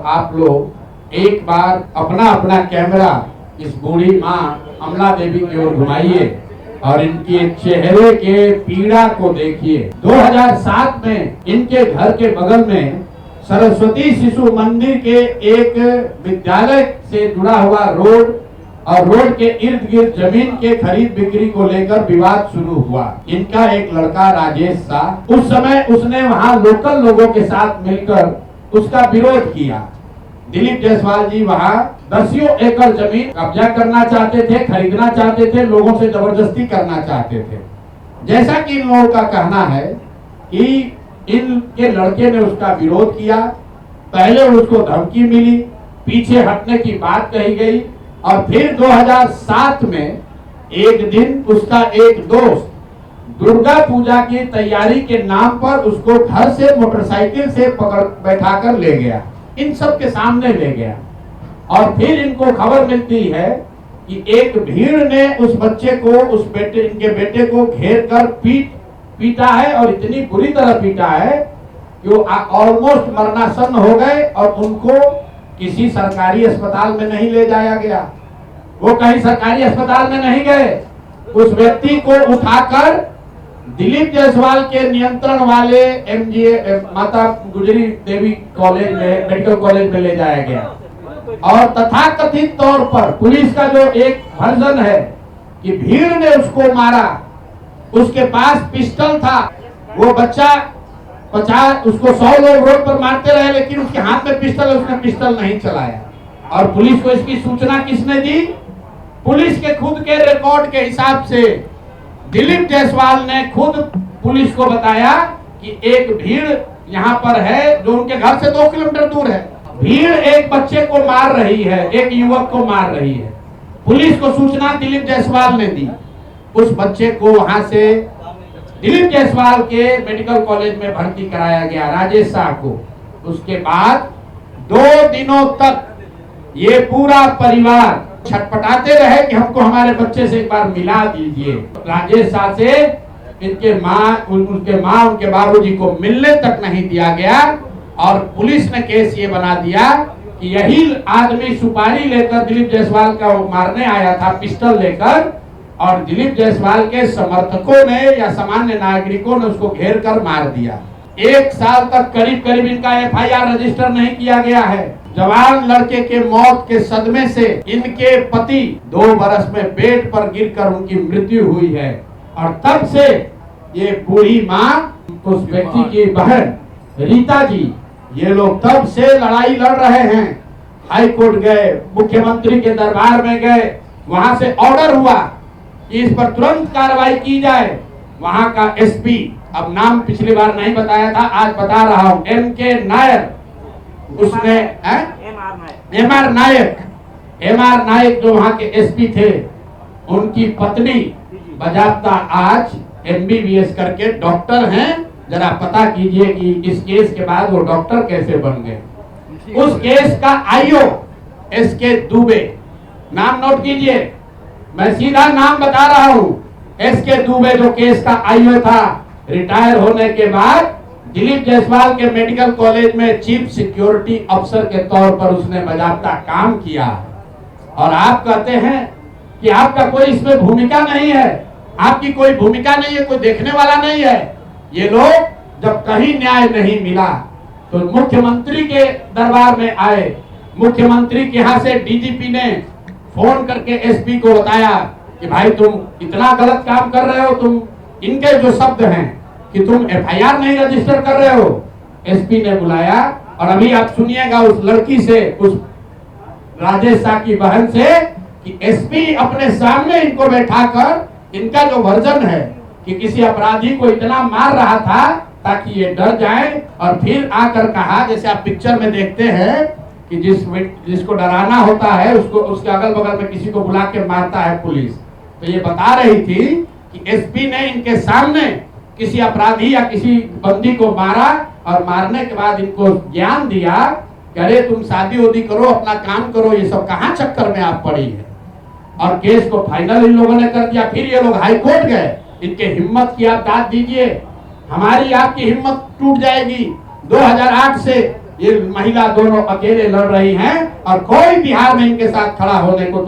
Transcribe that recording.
आप लोग एक बार अपना अपना कैमरा इस बूढ़ी माँ अमला देवी की ओर घुमाइए और इनके चेहरे के पीड़ा को देखिए। 2007 में इनके घर के बगल में सरस्वती शिशु मंदिर के एक विद्यालय से जुड़ा हुआ रोड और रोड के इर्द गिर्द जमीन के खरीद बिक्री को लेकर विवाद शुरू हुआ। इनका एक लड़का राजेश शाह, उस समय उसने वहां लोकल लोगों के साथ मिलकर उसका विरोध किया। दिलीप जायसवाल जी वहां दसियों एकड़ जमीन कब्जा करना चाहते थे, खरीदना चाहते थे, लोगों से जबरदस्ती करना चाहते थे। जैसा कि इन लोगों का कहना है कि इनके लड़के ने उसका विरोध किया, पहले उसको धमकी मिली, पीछे हटने की बात कही गई और फिर 2007 में एक दिन उसका एक दोस्त दुर्गा पूजा की तैयारी के नाम पर उसको घर से मोटरसाइकिल से पकड़ बैठा कर ले गया, इन सब के सामने ले गया। और फिर इनको खबर मिलती है कि एक भीड़ ने उस बच्चे को, इनके बेटे को घेर कर पीटा है और इतनी बुरी तरह पीटा है कि वो ऑलमोस्ट मरणासन हो गए और उनको किसी सरकारी अस्पताल में नहीं ले जाया गया। वो कहीं सरकारी अस्पताल में नहीं गए, उस व्यक्ति को उठाकर दिलीप जायसवाल के नियंत्रण वाले एमजीए माता गुजरी देवी कॉलेज में, मेडिकल कॉलेज में ले जाया गया। और तथाकथित तौर पर पुलिस का जो एक वर्जन है कि भीड़ ने उसको मारा, उसके पास पिस्टल था, वो बच्चा 50 उसको 100 लोग रोड पर मारते रहे लेकिन उसके हाथ में पिस्टल है, उसने पिस्टल नहीं चलाया। और पुलिस को इसकी सूचना किसने दी? पुलिस के खुद के रिकॉर्ड के हिसाब से दिलीप जायसवाल ने खुद पुलिस को बताया कि एक भीड़ यहाँ पर है जो उनके घर से 2 किलोमीटर दूर है। भीड़ एक बच्चे को मार रही है, एक युवक को मार रही है। पुलिस को सूचना दिलीप जायसवाल ने दी, उस बच्चे को वहां से दिलीप जायसवाल के मेडिकल कॉलेज में भर्ती कराया गया, राजेश शाह को। उसके बाद 2 दिनों तक ये पूरा परिवार छटपटाते रहे कि हमको हमारे बच्चे से एक बार मिला दीजिए। राजेश शाह से उनके माँ उनके बाबूजी को मिलने तक नहीं दिया गया और पुलिस ने केस ये बना दिया कि यही आदमी सुपारी लेकर दिलीप जायसवाल का मारने आया था, पिस्टल लेकर, और दिलीप जायसवाल के समर्थकों ने या सामान्य नागरिकों ने उसको घेर कर मार दिया। 1 साल तक करीब इनका एफआईआर रजिस्टर नहीं किया गया है। जवान लड़के के मौत के सदमे से इनके पति 2 बरस में बेड पर गिरकर उनकी मृत्यु हुई है और तब से ये बूढ़ी माँ, उस व्यक्ति की बहन रीता जी, ये लोग तब से लड़ाई लड़ रहे हैं। हाई कोर्ट गए, मुख्यमंत्री के दरबार में गए, वहां से ऑर्डर हुआ कि इस पर तुरंत कार्रवाई की जाए। वहां का एसपी, अब नाम पिछली बार नहीं बताया था, आज बता रहा हूं, एमके नायर, उसने एमआर नायक जो वहां के एसपी थे, उनकी पत्नी बजाबता आज एमबीबीएस करके डॉक्टर हैं। जरा पता कीजिए कि इस केस के बाद वो डॉक्टर कैसे बन गए। उस केस का आईओ एसके दुबे, नाम नोट कीजिए, मैं सीधा नाम बता रहा हूं। एसके दुबे जो केस का आईओ था, रिटायर होने के बाद दिलीप जायसवाल के मेडिकल कॉलेज में चीफ सिक्योरिटी अफसर के तौर पर उसने बाकायदा काम किया। और आप कहते हैं कि आपका कोई इसमें भूमिका नहीं है, आपकी कोई भूमिका नहीं है, कोई देखने वाला नहीं है। ये लोग जब कहीं न्याय नहीं मिला तो मुख्यमंत्री के दरबार में आए। मुख्यमंत्री के यहाँ से डीजीपी ने फोन करके एसपी को बताया कि भाई तुम इतना गलत काम कर रहे हो, तुम, इनके जो शब्द हैं कि तुम एफआईआर नहीं रजिस्टर कर रहे हो। एसपी ने बुलाया और अभी आप सुनिएगा उस लड़की से, उस राजेश शाह की बहन से, कि एसपी अपने सामने इनको बैठाकर इनका जो वर्जन है कि किसी अपराधी को इतना मार रहा था ताकि ये डर जाए, और फिर आकर कहा, जैसे आप पिक्चर में देखते हैं कि जिसको डराना होता है उसको उसके अगल बगल में किसी को बुला के मारता है पुलिस। तो ये बता रही थी कि एसपी ने इनके सामने किसी अपराधी या किसी बंदी को मारा और मारने के बाद इनको ज्ञान दिया कि अरे तुम शादी वादी करो, अपना काम करो, ये सब कहाँ चक्कर में आप पड़ी है। और केस को फाइनल इन लोगों ने कर दिया। फिर ये लोग हाई कोर्ट गए, इनके हिम्मत की आप दाद दीजिए, हमारी आपकी हिम्मत टूट जाएगी। 2008 से ये महिला दोनों अकेले लड़ रही हैं और कोई बिहार में इनके साथ खड़ा होने को